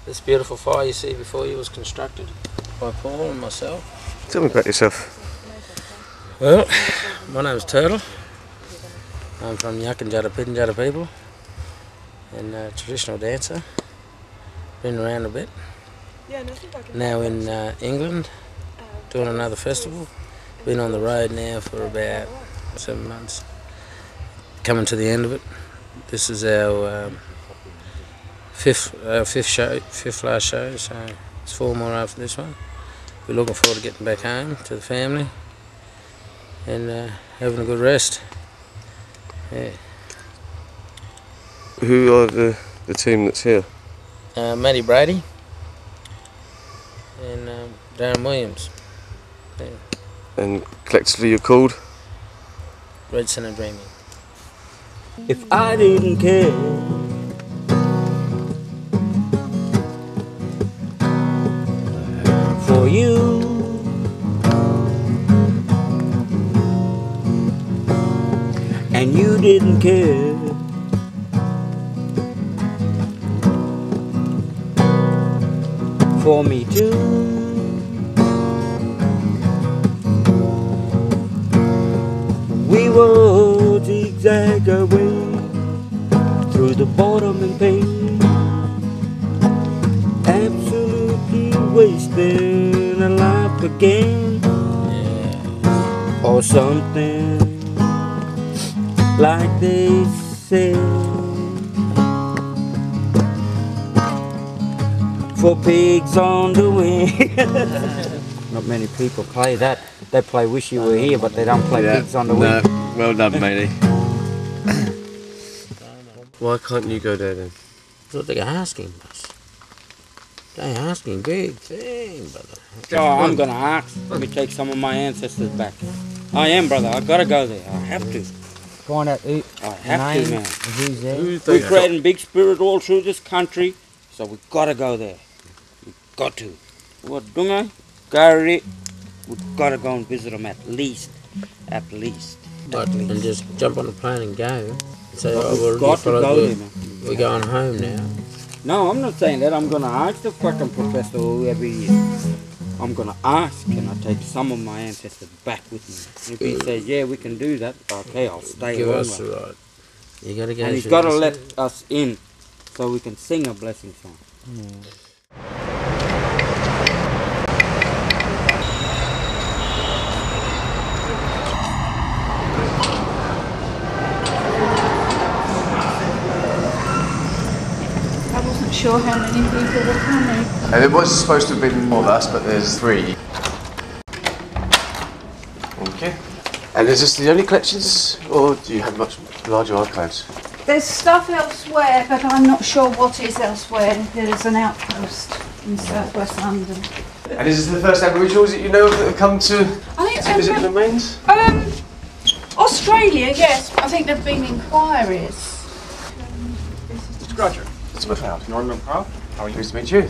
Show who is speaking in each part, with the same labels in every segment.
Speaker 1: This beautiful fire you see before you was constructed by Paul and myself.
Speaker 2: Tell me about yourself.
Speaker 1: Well, my name's Turtle. I'm from Yakanjada Pitjantjatjara people and a traditional dancer. Been around a bit. Now in England, doing another festival. Been on the road now for about 7 months. Coming to the end of it. This is our fifth last show, so it's 4 more after this one. We're looking forward to getting back home to the family and having a good rest. Yeah.
Speaker 2: Who are the team that's here?
Speaker 1: Matty Brady and Darren Williams. Yeah.
Speaker 2: And collectively you're called?
Speaker 1: Red Centre Dreaming.
Speaker 3: If I didn't care for you, and you didn't care for me too, we would zigzag away through the bottom and pain, absolutely wasting a life again.
Speaker 1: Yeah.
Speaker 3: Or something like they say. For pigs on the wing. Not many people play that. They play Wish You Were Here, but they don't play Pigs on the Wing.
Speaker 2: No, well done, matey. Why can't you go there then?
Speaker 1: That's what they're asking us. They're asking big thing, brother.
Speaker 3: Oh, I'm gonna ask. Let me take some of my ancestors back. I am, brother. I gotta go there. I have to.
Speaker 4: Find out who,
Speaker 3: I have to, man.
Speaker 4: who's there.
Speaker 3: We're creating big spirit all through this country, so we gotta go there. We got to. What, Dunga? Gary, we gotta go and visit them at least. At least.
Speaker 1: And just jump on the plane and go. And say,
Speaker 3: But
Speaker 1: oh,
Speaker 3: we've got to go there, man.
Speaker 1: we're going home now.
Speaker 3: No, I'm not saying that. I'm gonna ask the fucking professor whoever he is. I'm gonna ask, can I take some of my ancestors back with me? If he says, yeah, we can do that, okay, I'll stay.
Speaker 1: Give us the right. You gotta go.
Speaker 3: And he's
Speaker 1: through
Speaker 3: gotta
Speaker 1: this.
Speaker 3: let us in so we can sing a blessing song.
Speaker 5: I wasn't sure how many people were coming.
Speaker 2: And it was supposed to have been more of us, but there's 3. Okay. And is this the only collections, or do you have much larger archives?
Speaker 5: There's stuff elsewhere, but I'm not sure what is elsewhere. There's an outpost in southwest London.
Speaker 2: And is this the first Aboriginals that you know of that have come to
Speaker 5: I
Speaker 2: visit the remains?
Speaker 5: Australia, yes. I think there've been inquiries.
Speaker 6: Mr. Crutcher.
Speaker 2: Mr. McLeod.
Speaker 6: Norman McLeod. How are you?
Speaker 2: Pleased to meet you.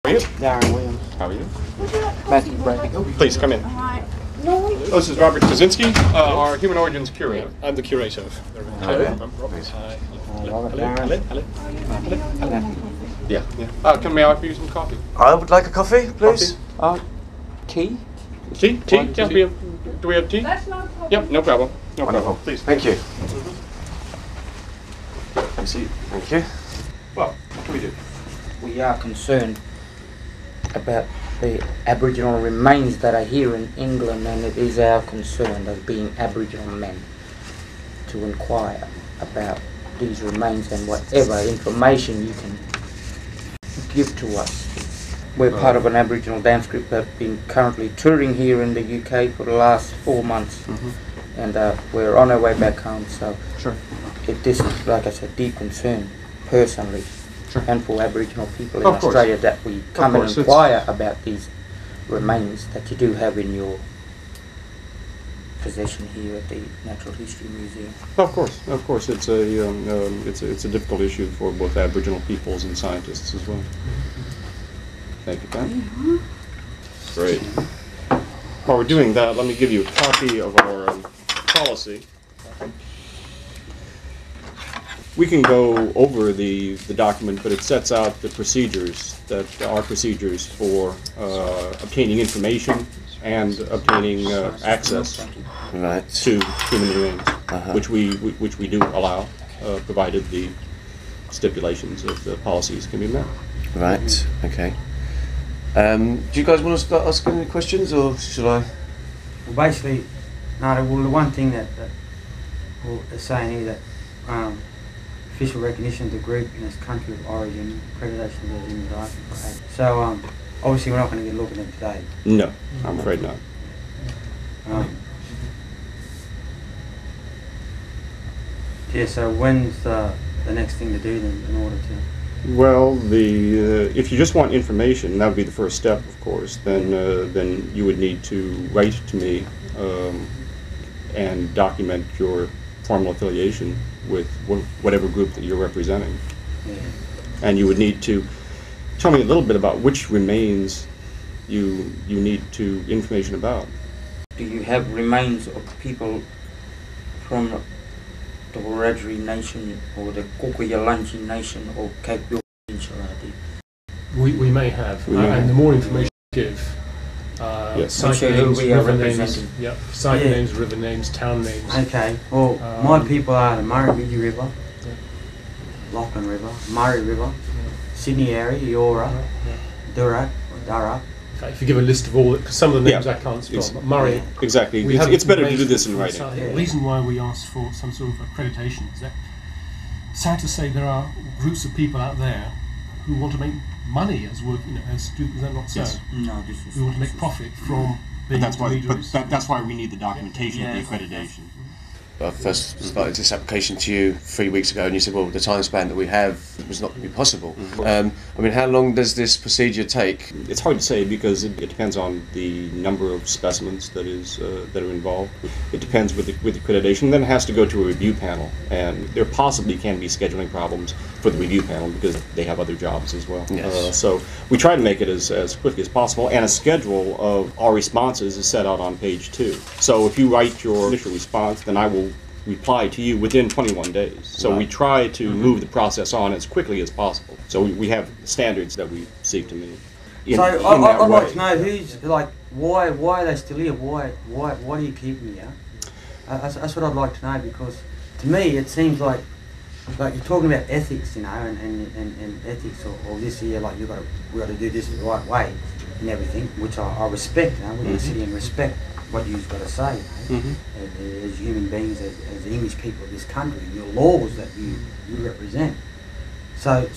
Speaker 6: How are you?
Speaker 3: Darren Williams.
Speaker 6: How are you?
Speaker 5: Would you like
Speaker 3: Matthew
Speaker 5: coffee?
Speaker 3: Brady.
Speaker 6: Please come in.
Speaker 5: All right. No.
Speaker 6: Oh, this is Robert Kaczynski, our Human Origins curator. I'm the curator of
Speaker 2: Hello. Please.
Speaker 6: Yeah. May I offer you some coffee?
Speaker 2: I would like a coffee, please.
Speaker 3: Tea?
Speaker 6: Tea? Tea? Yeah, do we have tea?
Speaker 5: That's no problem.
Speaker 6: Yep, no problem. No
Speaker 2: Wonderful.
Speaker 6: problem. Please.
Speaker 2: Thank you. Thank you.
Speaker 6: Well, what can we do?
Speaker 3: We are concerned about the Aboriginal remains that are here in England, and it is our concern as being Aboriginal men to inquire about these remains and whatever information you can give to us. We're part of an Aboriginal dance group that's been currently touring here in the UK for the last 4 months, and we're on our way back home, so this is, like I said, deep concern personally. And for Aboriginal people in Australia that we come and inquire about these remains that you do have in your possession here at the Natural History Museum.
Speaker 6: Of course, it's a difficult issue for both Aboriginal peoples and scientists as well. Thank you, Pat. Great. While we're doing that, let me give you a copy of our policy. We can go over the document, but it sets out the procedures that are procedures for obtaining information and obtaining access
Speaker 2: Right.
Speaker 6: to human remains, which we do allow, provided the stipulations of the policies can be met.
Speaker 2: Right. Okay. Do you guys want to start asking any questions, or should I?
Speaker 4: Well, basically, no, well, the one thing that well, they're saying here that official recognition of the group in its country of origin, accreditation of the human rights. So, obviously, we're not going to get a look at it today.
Speaker 6: No, I'm afraid not.
Speaker 4: Yeah, so when's the next thing to do then in order to...
Speaker 6: Well, if you just want information, that would be the first step, of course. Then you would need to write to me and document your formal affiliation with whatever group that you're representing.
Speaker 4: Yeah.
Speaker 6: And you would need to tell me a little bit about which remains you need information about.
Speaker 3: Do you have remains of people from the Wiradjuri Nation or the Kukuyalanchi Nation or Cape York Peninsula?
Speaker 7: We may have,
Speaker 6: We may
Speaker 7: and
Speaker 6: have.
Speaker 7: the more information you give,
Speaker 6: Yes.
Speaker 7: site
Speaker 3: Which are who
Speaker 7: names,
Speaker 3: we are
Speaker 7: river names,
Speaker 3: representing.
Speaker 7: yep, site
Speaker 4: Yeah.
Speaker 7: names, river names, town names.
Speaker 4: Okay, well, my people are the Murrumbidgee River,
Speaker 7: Yeah.
Speaker 4: Lachlan River, Murray River, Sydney area, Eora, Durak, or Durra.
Speaker 7: In fact, if you give a list of all, because some of the names
Speaker 6: Yeah.
Speaker 7: I can't spell,
Speaker 6: Yes.
Speaker 7: but Murray.
Speaker 6: Exactly.
Speaker 7: We have
Speaker 6: It's better to do
Speaker 7: information
Speaker 6: this in
Speaker 7: from
Speaker 6: writing.
Speaker 7: site.
Speaker 4: Yeah.
Speaker 7: The reason why we ask for some sort of accreditation is that, sad to say, there are groups of people out there who want to make money as work, as do. Is that not so?
Speaker 6: Yes.
Speaker 3: No, this is...
Speaker 7: We want to make profit from being intermediaries.
Speaker 6: That's why we need the documentation
Speaker 3: Yeah.
Speaker 6: of the accreditation.
Speaker 2: I first started this application to you 3 weeks ago, and you said, well, the time span that we have was not going to be possible. I mean, how long does this procedure take?
Speaker 6: It's hard to say because it depends on the number of specimens that are involved. It depends with the accreditation. Then it has to go to a review panel, and there possibly can be scheduling problems for the review panel because they have other jobs as well.
Speaker 2: Yes.
Speaker 6: So we try to make it as quickly as possible, and a schedule of our responses is set out on page 2. So if you write your initial response, then I will reply to you within 21 days. So we try to move the process on as quickly as possible. So we have standards that we seek to meet.
Speaker 4: So I'd like to know who's, like, why are they still here? Why do you keep them here? That's what I'd like to know, because to me it seems like you're talking about ethics, and ethics or this here, like we got to do this the right way and everything, which I respect. We're going to sit here and respect what you've got to say, as human beings, as the English people of this country, and your laws that you represent. So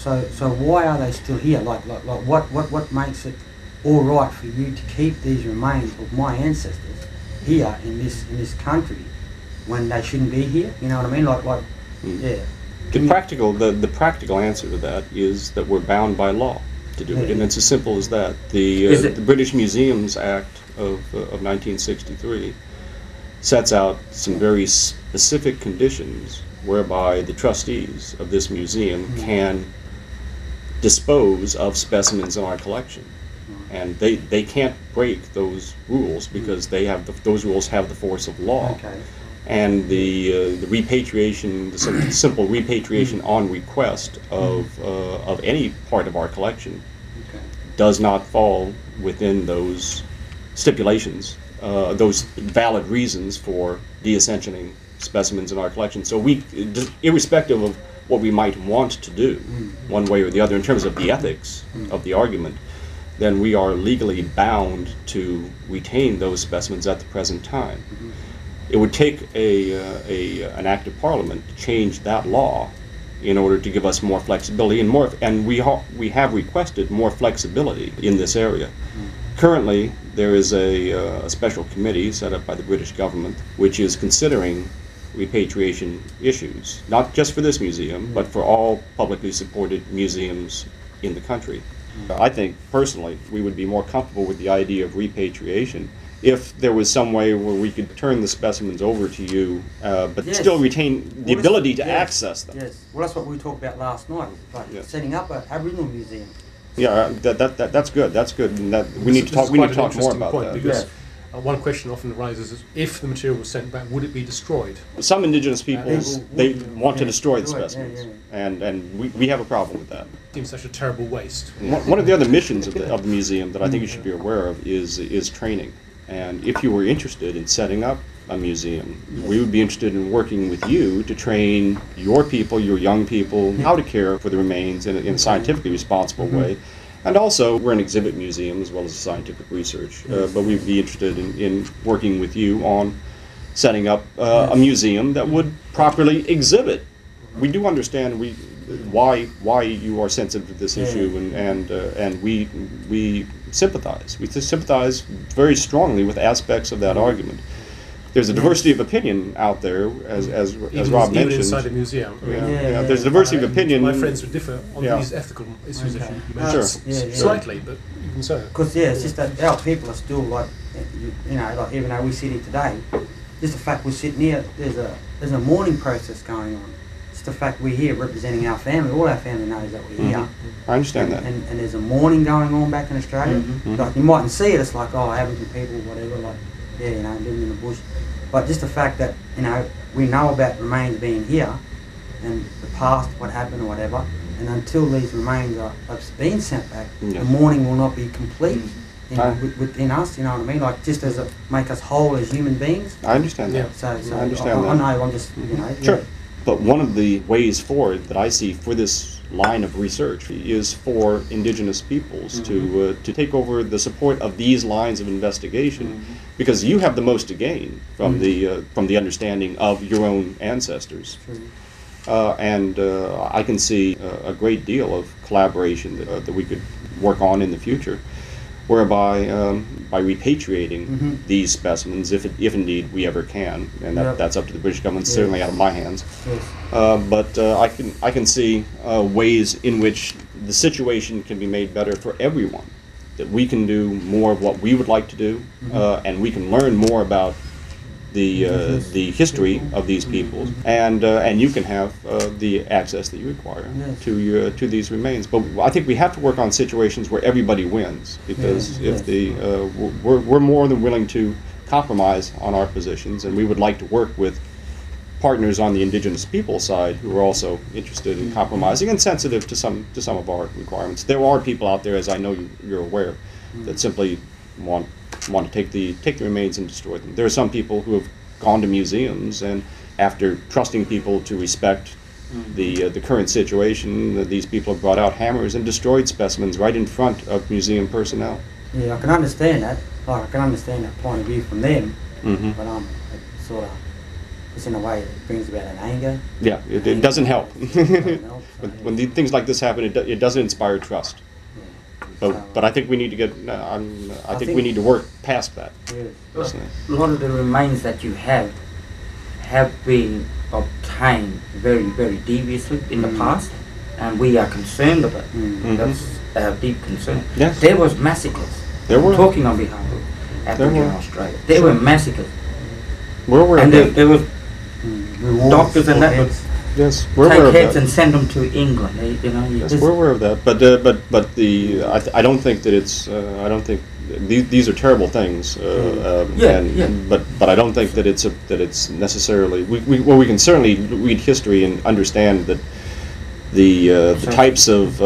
Speaker 4: why are they still here? Like what makes it all right for you to keep these remains of my ancestors here in this country when they shouldn't be here? You know what I mean? Yeah.
Speaker 6: The practical answer to that is that we're bound by law to do it, and it's as simple as that. The British Museums Act of 1963 sets out some very specific conditions whereby the trustees of this museum can dispose of specimens in our collection, and they can't break those rules because those rules have the force of law.
Speaker 4: Okay.
Speaker 6: And the repatriation, the simple repatriation on request of any part of our collection does not fall within those stipulations, those valid reasons for deessentiating specimens in our collection. So we, irrespective of what we might want to do, one way or the other, in terms of the ethics of the argument, then we are legally bound to retain those specimens at the present time. It would take an act of Parliament to change that law in order to give us more flexibility and we have requested more flexibility in this area. Currently, there is a special committee set up by the British government which is considering repatriation issues, not just for this museum, but for all publicly supported museums in the country. I think, personally, we would be more comfortable with the idea of repatriation if there was some way where we could turn the specimens over to you, but still retain the ability to access them.
Speaker 4: Yes, well, that's what we talked about last night, like setting up an Aboriginal museum.
Speaker 6: Yeah, that's good. That's good, and that we need to talk. We need to talk more about that.
Speaker 7: Because one question often arises is, if the material was sent back, would it be destroyed?
Speaker 6: Some indigenous peoples, they want to destroy the
Speaker 4: Yeah,
Speaker 6: specimens,
Speaker 4: yeah.
Speaker 6: and we have a problem with that.
Speaker 7: It seems such a terrible waste.
Speaker 6: One of the other missions of the museum that I think you should be aware of is training. And if you were interested in setting up a museum, we would be interested in working with you to train your people, your young people, how to care for the remains in a scientifically responsible way. And also, we're an exhibit museum as well as scientific research, but we'd be interested in working with you on setting up a museum that would properly exhibit. We do understand why you are sensitive to this issue, and we sympathize. We sympathize very strongly with aspects of that argument. There's a diversity of opinion out there, as Rob
Speaker 7: Even
Speaker 6: mentioned.
Speaker 7: inside a museum. I mean,
Speaker 6: Yeah, there's a diversity of opinion.
Speaker 7: My friends would differ on
Speaker 6: Yeah.
Speaker 7: these ethical issues that you
Speaker 6: Sure.
Speaker 7: mentioned. Slightly, but even so.
Speaker 4: Because it's just that our people are still like, you know, like even though we sit here today, just the fact we're sitting here, there's a mourning process going on. Just the fact we're here representing our family, all our family knows that we're here.
Speaker 6: I understand that.
Speaker 4: And there's a mourning going on back in Australia. Like you mightn't see it, it's like, oh, Aboriginal people, whatever, like, yeah, you know, living in the bush. But just the fact that, you know, we know about remains being here and the past, what happened or whatever, and until these remains are being sent back,
Speaker 6: Yeah.
Speaker 4: the mourning will not be complete
Speaker 6: Aye.
Speaker 4: within us, you know what I mean? Like just as a, make us whole as human beings.
Speaker 6: I understand that.
Speaker 4: So
Speaker 6: I understand
Speaker 4: I
Speaker 6: that.
Speaker 4: know, I'm just, you know.
Speaker 6: Sure.
Speaker 4: Yeah.
Speaker 6: But one of the ways forward that I see for this line of research is for indigenous peoples to take over the support of these lines of investigation, because you have the most to gain from the understanding of your own ancestors. And I can see a great deal of collaboration that we could work on in the future, whereby by repatriating these specimens, if indeed we ever can, and that's up to the British government, certainly out of my hands.
Speaker 4: Yes.
Speaker 6: But I can see ways in which the situation can be made better for everyone. That we can do more of what we would like to do, and we can learn more about the history of these peoples, and you can have the access that you require to these remains. But I think we have to work on situations where everybody wins, because we're more than willing to compromise on our positions, and we would like to work with partners on the indigenous people side who are also interested in compromising and sensitive to some of our requirements. There are people out there, as I know you're aware, that simply want to take the remains and destroy them. There are some people who have gone to museums, and after trusting people to respect the current situation, these people have brought out hammers and destroyed specimens right in front of museum personnel.
Speaker 4: Yeah, I can understand that. Like, I can understand that point of view from them, but it sort of, it's in a way that brings about an anger.
Speaker 6: Yeah, it doesn't help.
Speaker 4: Doesn't help, so,
Speaker 6: when things like this happen, it doesn't inspire trust. But I think we need to get. I think we need to work past that.
Speaker 4: Yeah.
Speaker 3: A lot of the remains that you have been obtained very, very deviously in the past, and we are concerned about it. That's our deep concern.
Speaker 6: Yes.
Speaker 3: There was massacres.
Speaker 6: There were.
Speaker 3: Talking on behalf of Aboriginal Australia. There were massacres.
Speaker 6: We're aware
Speaker 3: And
Speaker 6: of that.
Speaker 3: there was doctors and that would
Speaker 6: Yes, we're aware
Speaker 3: take
Speaker 6: of
Speaker 3: heads
Speaker 6: that.
Speaker 3: and send them to England. You know,
Speaker 6: Yes,
Speaker 3: this-
Speaker 6: we're aware of that. But I don't think that it's. I don't think these are terrible things. But I don't think that it's necessarily. We can certainly read history and understand that the types of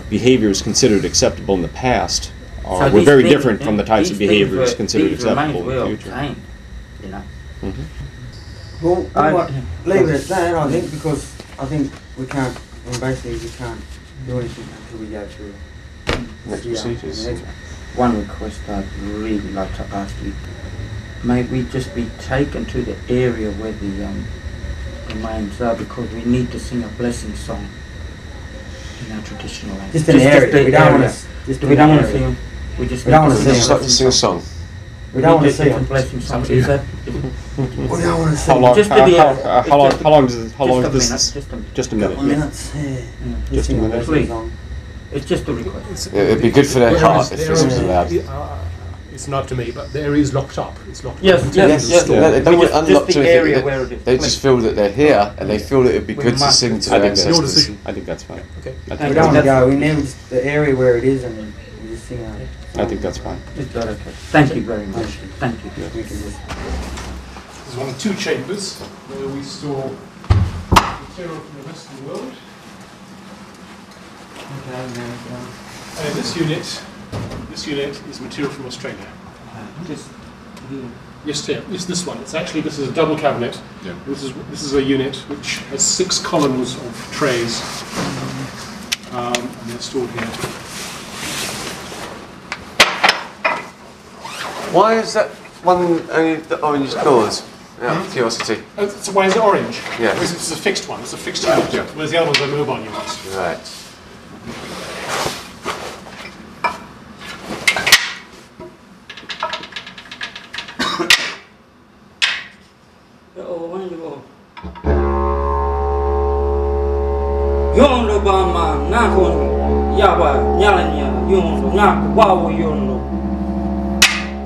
Speaker 6: behaviors considered acceptable in the past
Speaker 3: So
Speaker 6: were
Speaker 3: these
Speaker 6: very
Speaker 3: things-
Speaker 6: different from the types of
Speaker 3: these things
Speaker 6: behaviors
Speaker 3: were-
Speaker 6: considered
Speaker 3: these
Speaker 6: acceptable in
Speaker 3: remains
Speaker 6: the
Speaker 3: were
Speaker 6: future.
Speaker 3: obtained, you know.
Speaker 4: Well,
Speaker 3: I-
Speaker 4: we might leave it at that, I think, because I think we can't, and basically we can't do anything until we go through
Speaker 2: Next
Speaker 4: the
Speaker 2: procedures.
Speaker 4: next-
Speaker 3: One request I'd really like to ask you, may we just be taken to the area where the remains are, because we need to sing a blessing song in our traditional language.
Speaker 4: Just an area.
Speaker 3: the
Speaker 4: We don't
Speaker 3: area.
Speaker 4: want to.
Speaker 3: We don't want to see them. We just
Speaker 4: We don't
Speaker 3: need
Speaker 4: wanna
Speaker 3: to
Speaker 4: see
Speaker 3: sing
Speaker 4: them.
Speaker 3: a blessing
Speaker 2: Sing a
Speaker 3: song.
Speaker 2: song.
Speaker 4: We don't want to
Speaker 3: Just
Speaker 4: see
Speaker 3: a
Speaker 4: them.
Speaker 3: blessing song.
Speaker 7: Up to you.
Speaker 3: Is that?
Speaker 4: We don't want to see
Speaker 6: How long?
Speaker 3: Just
Speaker 6: How
Speaker 3: the-
Speaker 6: long?
Speaker 3: just
Speaker 6: How long does how long
Speaker 3: just a
Speaker 6: does
Speaker 3: minute,
Speaker 6: this?
Speaker 3: just a minute.
Speaker 6: Just a minute.
Speaker 4: Couple minutes, yeah.
Speaker 6: Just a
Speaker 4: sing
Speaker 6: minute.
Speaker 4: blessing
Speaker 3: Please.
Speaker 4: song.
Speaker 3: It's just a request.
Speaker 2: Yeah, it'd be good for their heart if this was allowed.
Speaker 7: It's not up to me, but the area is locked up. It's locked
Speaker 3: Yes,
Speaker 7: up.
Speaker 3: yes,
Speaker 2: Yes,
Speaker 3: yes.
Speaker 2: they don't want
Speaker 3: Just
Speaker 2: unlocked
Speaker 3: the
Speaker 2: or anything.
Speaker 3: area where it is.
Speaker 2: They just feel that they're here, and they feel that it'd be
Speaker 3: We
Speaker 2: good to
Speaker 3: must-
Speaker 2: sing to
Speaker 6: I
Speaker 2: their
Speaker 6: think that's
Speaker 7: Your
Speaker 2: ancestors.
Speaker 7: decision.
Speaker 6: I think that's fine.
Speaker 7: Okay.
Speaker 6: I
Speaker 4: We
Speaker 6: think
Speaker 4: don't want to
Speaker 3: That's-
Speaker 4: go. We never just the area where it is, and we just sing a
Speaker 6: I think that's fine.
Speaker 3: Is that okay? Thank you very much. Thank you.
Speaker 7: This is one of two chambers where we store material from the rest of the world. And in this unit is material from Australia.
Speaker 3: Just here.
Speaker 7: Yes, here. Yes, this one. This is a double cabinet.
Speaker 6: Yeah.
Speaker 7: This is a unit which has 6 columns of trays, and they're stored here.
Speaker 2: Why is that one only the orange doors? Out of curiosity.
Speaker 7: So why is it orange?
Speaker 2: Yeah.
Speaker 7: This is a fixed one. It's a fixed unit.
Speaker 6: Yeah.
Speaker 7: Whereas the other ones are mobile units.
Speaker 2: Right.
Speaker 3: Yondo bama nakon yaba nyalanya yondo nak wawo yondo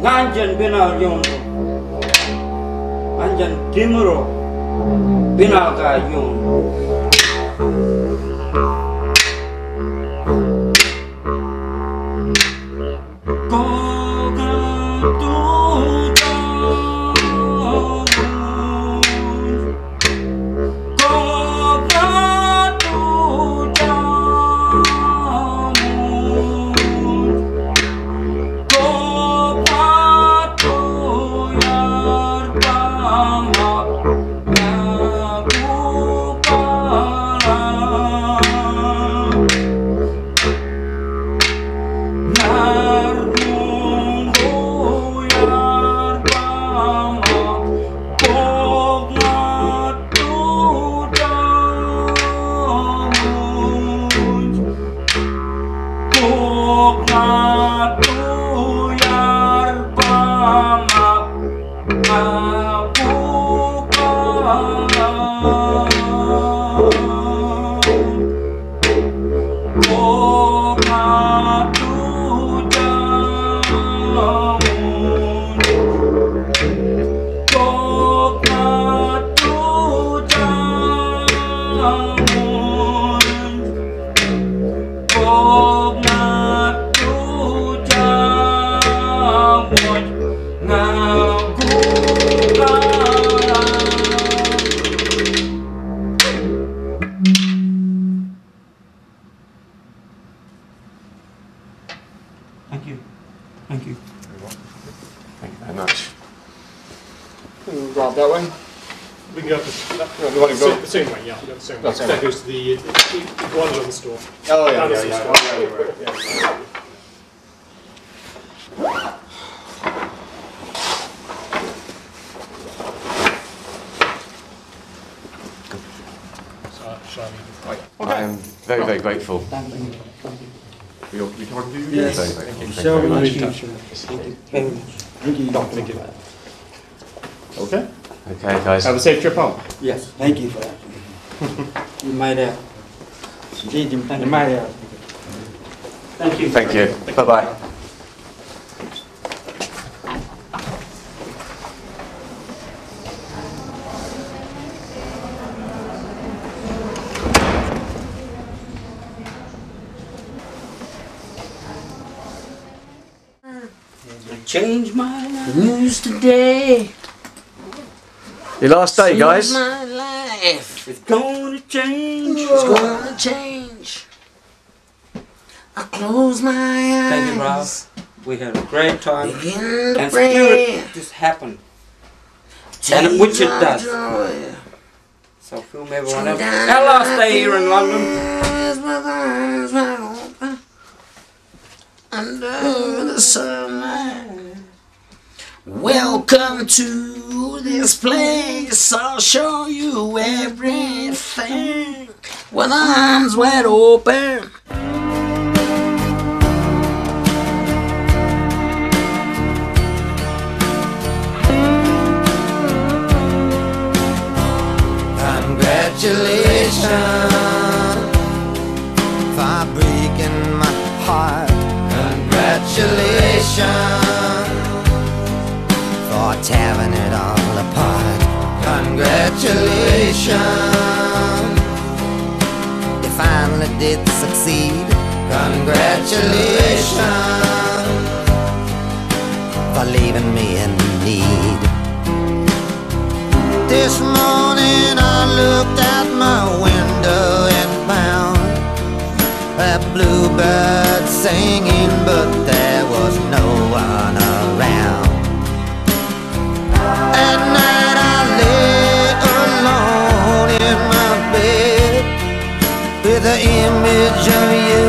Speaker 3: nganjan bina yondo anjan timuro bina ga yondo
Speaker 7: Grab that way. We can go up the same way, yeah. The same way. That goes to the iguana store.
Speaker 2: Oh yeah,
Speaker 7: yeah.
Speaker 2: I am very, very grateful.
Speaker 3: Thank you.
Speaker 6: We talking to you?
Speaker 4: Yes.
Speaker 2: Thank you.
Speaker 4: So much.
Speaker 3: Thank you.
Speaker 7: Thank you.
Speaker 6: Okay.
Speaker 2: Okay, guys.
Speaker 6: Have a safe trip home.
Speaker 4: Yes, thank you for that.
Speaker 3: You made out.
Speaker 4: Indeed, you made out.
Speaker 3: Thank you.
Speaker 2: Thank you. Bye-bye.
Speaker 3: Change my life. News today.
Speaker 2: Your last day, guys.
Speaker 3: My life is gonna change.
Speaker 1: It's gonna change. I close my eyes.
Speaker 3: Thank you, Rob. We had a great time.
Speaker 1: Begin to
Speaker 3: And
Speaker 1: pray.
Speaker 3: Spirit just happened. And which it does.
Speaker 1: Joy.
Speaker 3: So film everyone else. Our last day here in London.
Speaker 1: With eyes wide open, under the sunlight. Welcome to this place. I'll show you everything with arms wide open.
Speaker 8: Congratulations for breaking my heart. Congratulations for tearing it all apart. Congratulations, you finally did succeed. Congratulations. leaving me in need. This morning I looked out my window and found that bluebird singing, but there was no one around. At night I lay alone in my bed with the image of you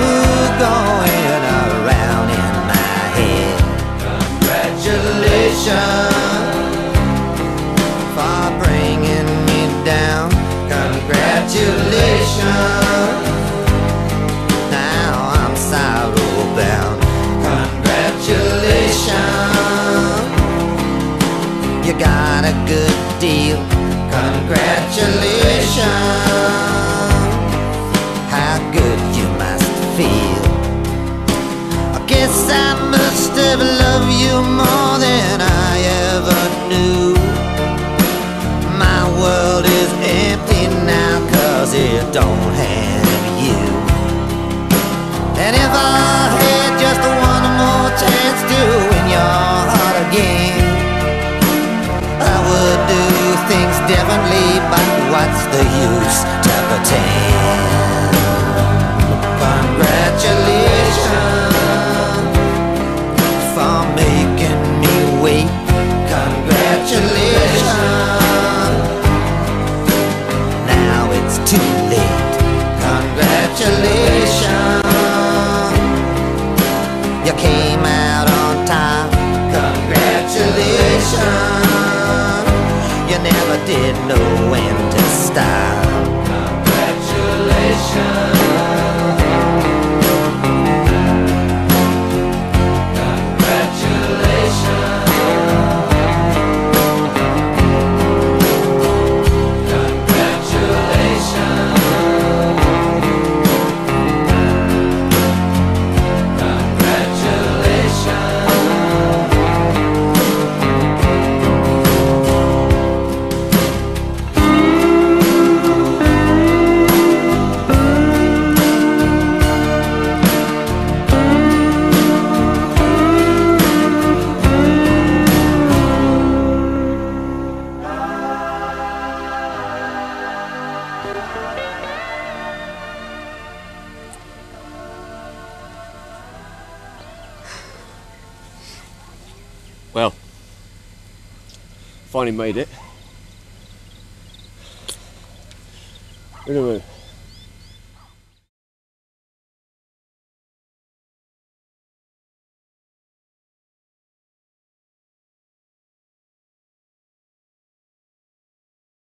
Speaker 8: going around in my head. Congratulations for bringing me down. Congratulations, now I'm sorrow bound. Congratulations, you got a good deal. Congratulations, how good you must feel. I guess I must have loved you more than I ever knew. My world is empty now 'cause it don't have you. And if I had just one more chance to win your heart again, I would do things differently, but what's the use to pretend? Congratulations for making me wait. Congratulations, now it's too late. Congratulations, you came out on top. Congratulations, you never did know when to stop. Congratulations.
Speaker 2: Well, finally made it. Look at me.